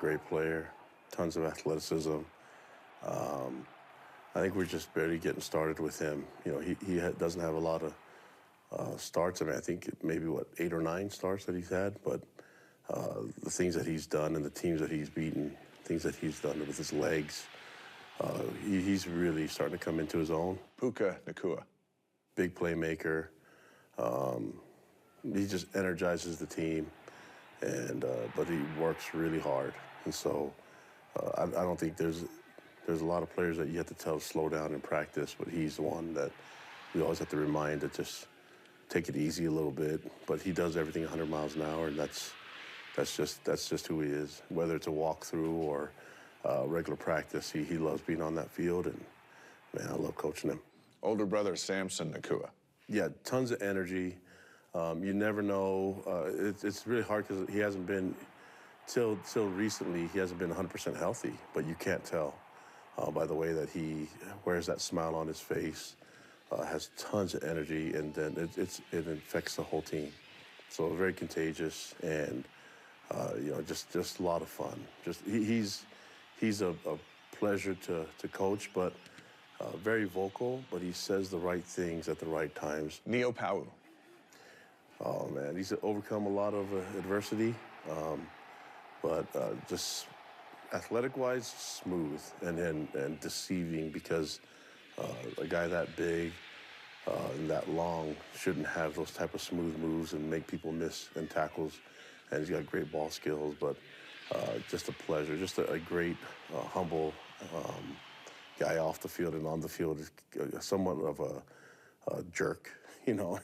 great player, tons of athleticism. I think we're just barely getting started with him. You know, he doesn't have a lot of starts. I mean, I think maybe, 8 or 9 starts that he's had, but the things that he's done and the teams that he's beaten, things that he's done with his legs, he's really starting to come into his own. Puka Nacua. Big playmaker. He just energizes the team, and but he works really hard. And so I don't think there's a lot of players that you have to tell to slow down in practice, but he's the one that we always have to remind to just take it easy a little bit. But he does everything 100 miles an hour, and that's just who he is. Whether it's a walkthrough or regular practice, he loves being on that field, and man, I love coaching him. Older brother Samson Nacua. Yeah, tons of energy. You never know. It's really hard because he hasn't been, till recently, he hasn't been 100% healthy, but you can't tell by the way that he wears that smile on his face, has tons of energy, and then it infects the whole team. So very contagious, and you know, just a lot of fun. He's a pleasure to coach, but very vocal, but he says the right things at the right times. Neo Pau. Oh man, he's overcome a lot of adversity, but just athletic-wise, smooth and deceiving, because a guy that big and that long shouldn't have those type of smooth moves and make people miss and tackles. And he's got great ball skills, but just a pleasure, just a great, humble guy off the field, and on the field is somewhat of a jerk, you know.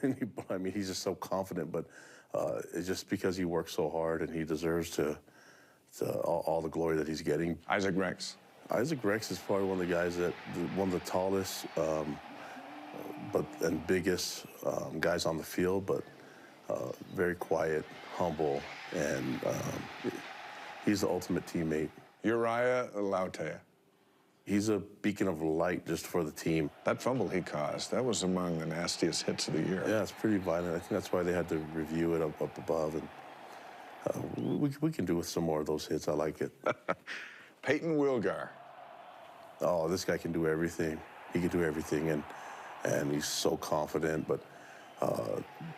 I mean, he's just so confident, but it's just because he works so hard, and he deserves to all the glory that he's getting. Isaac Rex. Isaac Rex is probably one of the guys one of the tallest and biggest guys on the field, but very quiet, humble, and he's the ultimate teammate. Uriah Lautea. He's a beacon of light just for the team. That fumble he caused, that was among the nastiest hits of the year. Yeah, it's pretty violent. I think that's why they had to review it up above, and we can do with some more of those hits. I like it. Peyton Wilgar. Oh, this guy can do everything. He can do everything, and he's so confident, but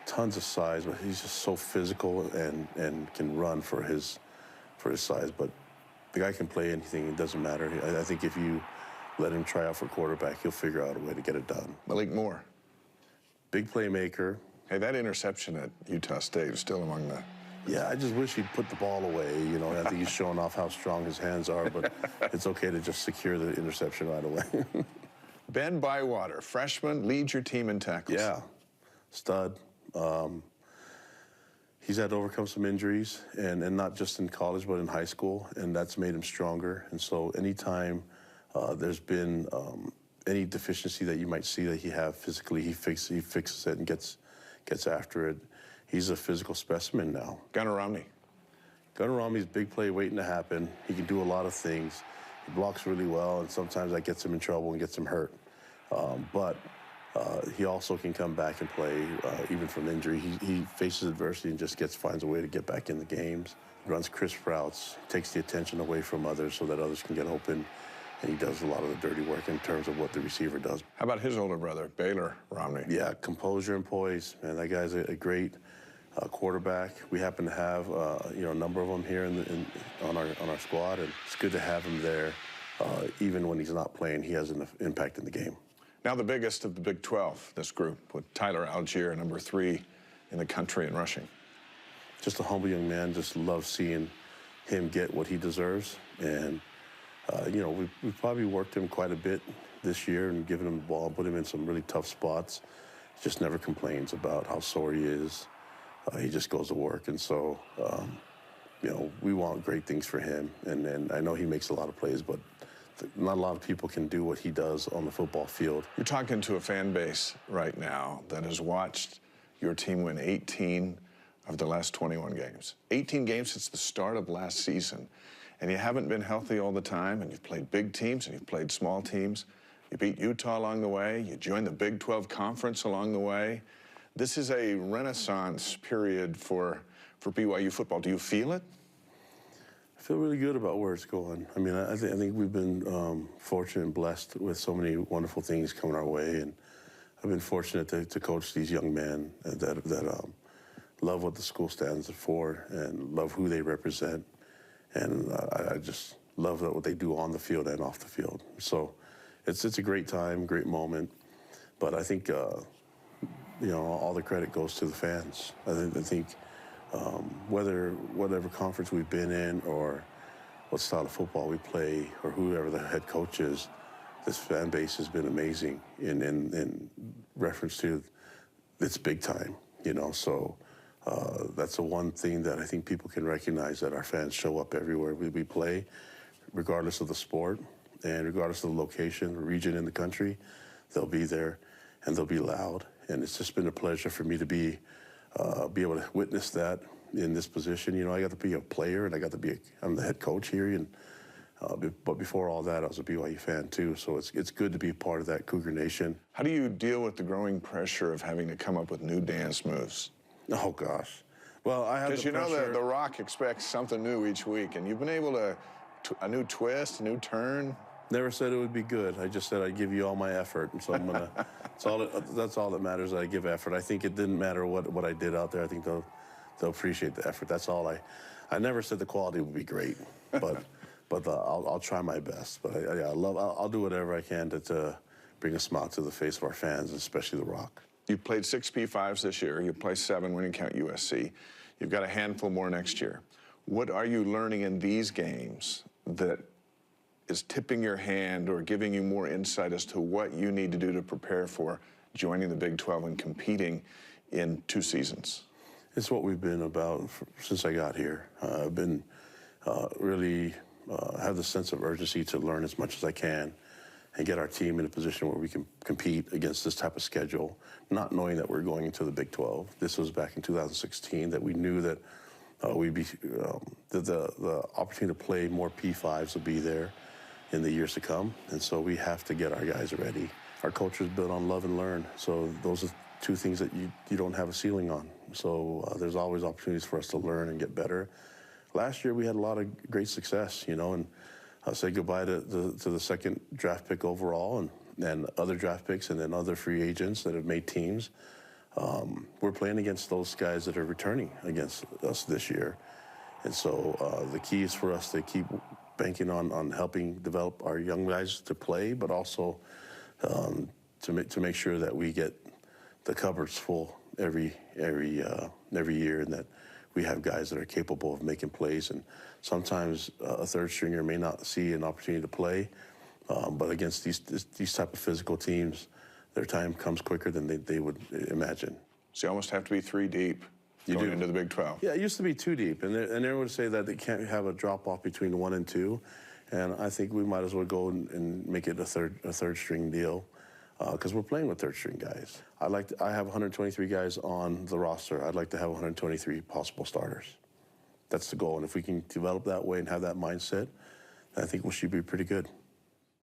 tons of size, but he's just so physical and can run for his size. But the guy can play anything. It doesn't matter. I think if you let him try out for quarterback, he'll figure out a way to get it done. Malik Moore. Big playmaker. Hey, that interception at Utah State is still among the... Yeah, I just wish he'd put the ball away. You know, I think he's showing off how strong his hands are, but it's okay to just secure the interception right away. Ben Bywater, freshman, leads your team in tackles. Yeah, stud. He's had to overcome some injuries, and not just in college, but in high school, and that's made him stronger. And so anytime there's been any deficiency that you might see that he have physically, he fixes it and gets after it. He's a physical specimen now. Gunnar Romney. Gunnar Romney's big play waiting to happen. He can do a lot of things. He blocks really well, and sometimes that gets him in trouble and gets him hurt. But he also can come back and play even from injury. He faces adversity and just finds a way to get back in the games. He runs crisp routes, takes the attention away from others so that others can get open, and he does a lot of the dirty work in terms of what the receiver does. How about his older brother, Baylor Romney? Yeah, composure and poise, man. That guy's a great quarterback. We happen to have you know, a number of them here on our squad, and it's good to have him there. Even when he's not playing, he has an impact in the game. Now the biggest of the Big 12, this group, with Tyler Algier, number 3 in the country in rushing. Just a humble young man. Just love seeing him get what he deserves. And, you know, we've probably worked him quite a bit this year and given him the ball, put him in some really tough spots. He just never complains about how sore he is. He just goes to work. And so, you know, we want great things for him. And I know he makes a lot of plays, but not a lot of people can do what he does on the football field. You're talking to a fan base right now that has watched your team win 18 of the last 21 games. 18 games since the start of last season. And you haven't been healthy all the time, and you've played big teams and you've played small teams. You beat Utah along the way. You joined the Big 12 Conference along the way. This is a renaissance period for BYU football. Do you feel it? feel really good about where it's going. I mean, I think we've been fortunate and blessed with so many wonderful things coming our way, and I've been fortunate to coach these young men that love what the school stands for and love who they represent, and I just love what they do on the field and off the field. So it's a great time, great moment, but I think you know, all the credit goes to the fans. I think whatever conference we've been in or what style of football we play or whoever the head coach is, this fan base has been amazing in reference to it's big time, you know. So that's the one thing that I think people can recognize, that our fans show up everywhere we play, regardless of the sport and regardless of the location, region in the country. They'll be there and they'll be loud. And it's just been a pleasure for me to be able to witness that in this position. You know, I got to be a player, and I'm the head coach here. And but before all that, I was a BYU fan too. So it's good to be a part of that Cougar Nation. How do you deal with the growing pressure of having to come up with new dance moves? Oh gosh, well, I have because you know that The Rock expects something new each week, and you've been able to a new twist, a new turn. Never said it would be good. I just said I'd give you all my effort, and so I'm gonna. That's all that matters. That I give effort. I think it didn't matter what I did out there. I think they'll appreciate the effort. That's all. I never said the quality would be great, but I'll try my best. But I'll do whatever I can to bring a smile to the face of our fans, especially The Rock. You played 6 P5s this year. You play 7 when you count USC. You've got a handful more next year. What are you learning in these games that is tipping your hand or giving you more insight as to what you need to do to prepare for joining the Big 12 and competing in 2 seasons? It's what we've been about since I got here. I've been really have the sense of urgency to learn as much as I can and get our team in a position where we can compete against this type of schedule, not knowing that we're going into the Big 12. This was back in 2016 that we knew that we'd be, the opportunity to play more P5s will be there in the years to come, and so we have to get our guys ready. Our culture is built on love and learn, so those are 2 things that you don't have a ceiling on. So there's always opportunities for us to learn and get better. Last year we had a lot of great success, you know, and I'll say goodbye to the 2nd draft pick overall and other draft picks and then other free agents that have made teams. We're playing against those guys that are returning against us this year, and so the key is for us to keep banking on helping develop our young guys to play, but also to make sure that we get the cupboards full every year, and that we have guys that are capable of making plays. And sometimes a 3rd stringer may not see an opportunity to play, but against these type of physical teams, their time comes quicker than they would imagine. So you almost have to be 3 deep going into the Big 12. Yeah, it used to be 2 deep, and everyone would say that they can't have a drop-off between 1 and 2, and I think we might as well go and make it a third string deal, because we're playing with 3rd string guys. I have 123 guys on the roster. I'd like to have 123 possible starters. That's the goal, and if we can develop that way and have that mindset, I think we should be pretty good.